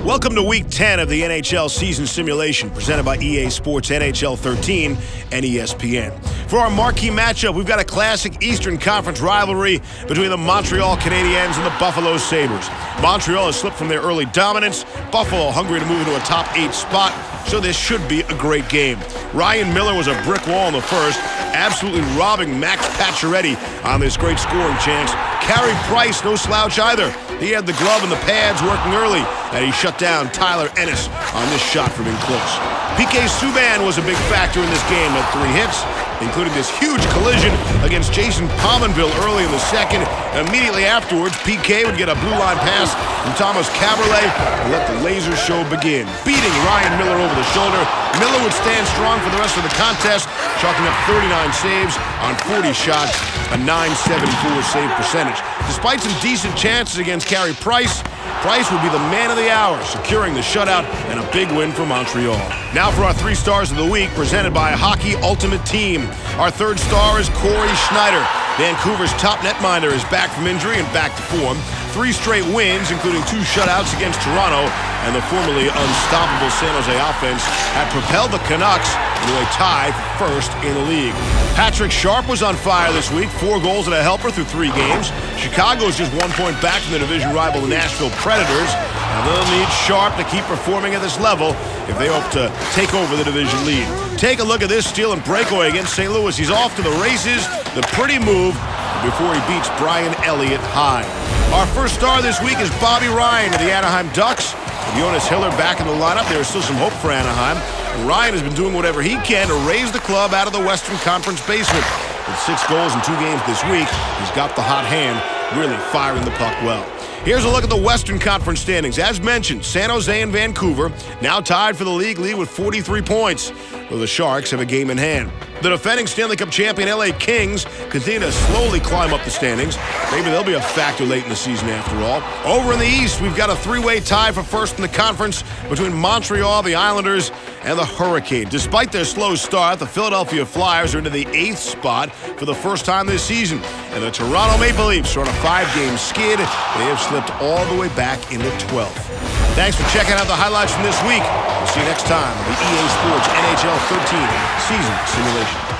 Welcome to Week 10 of the NHL season simulation presented by EA Sports NHL 13 and ESPN. For our marquee matchup, we've got a classic Eastern Conference rivalry between the Montreal Canadiens and the Buffalo Sabres. Montreal has slipped from their early dominance. Buffalo hungry to move into a top 8 spot, so this should be a great game. Ryan Miller was a brick wall in the first, absolutely robbing Max Pacioretty on this great scoring chance. Carey Price, no slouch either. He had the glove and the pads working early, and he shut down Tyler Ennis on this shot from in close. PK Subban was a big factor in this game, had 3 hits, including this huge collision against Jason Pominville early in the second. Immediately afterwards, PK would get a blue line pass from Thomas Caberlet and let the laser show begin. Beating Ryan Miller over the shoulder, Miller would stand strong for the rest of the contest, chalking up 39 saves on 40 shots, a .974 save percentage. Despite some decent chances against Carey Price, Price would be the man of the hour, securing the shutout and a big win for Montreal. Now for our 3 stars of the week, presented by Hockey Ultimate Team. Our 3rd star is Corey Schneider. Vancouver's top netminder is back from injury and back to form. 3 straight wins, including 2 shutouts against Toronto, and the formerly unstoppable San Jose offense had propelled the Canucks into a tie for first in the league. Patrick Sharp was on fire this week, 4 goals and a helper through 3 games. Chicago is just 1 point back from the division rival, the Nashville Predators, and they'll need Sharp to keep performing at this level if they hope to take over the division lead. Take a look at this steal and breakaway against St. Louis. He's off to the races, the pretty move, before he beats Brian Elliott high. Our 1st star this week is Bobby Ryan of the Anaheim Ducks. With Jonas Hiller back in the lineup, there is still some hope for Anaheim. And Ryan has been doing whatever he can to raise the club out of the Western Conference basement. With 6 goals in 2 games this week, he's got the hot hand, really firing the puck well. Here's a look at the Western Conference standings. As mentioned, San Jose and Vancouver now tied for the league lead with 43 points, though the Sharks have a game in hand. The defending Stanley Cup champion LA Kings continue to slowly climb up the standings. Maybe they'll be a factor late in the season after all. Over in the East, we've got a 3-way tie for first in the conference between Montreal, the Islanders, and the Hurricanes. Despite their slow start, the Philadelphia Flyers are into the 8th spot for the first time this season. And the Toronto Maple Leafs are on a 5-game skid. They have slipped all the way back into 12th. Thanks for checking out the highlights from this week. We'll see you next time on the EA Sports NHL 13 season simulation.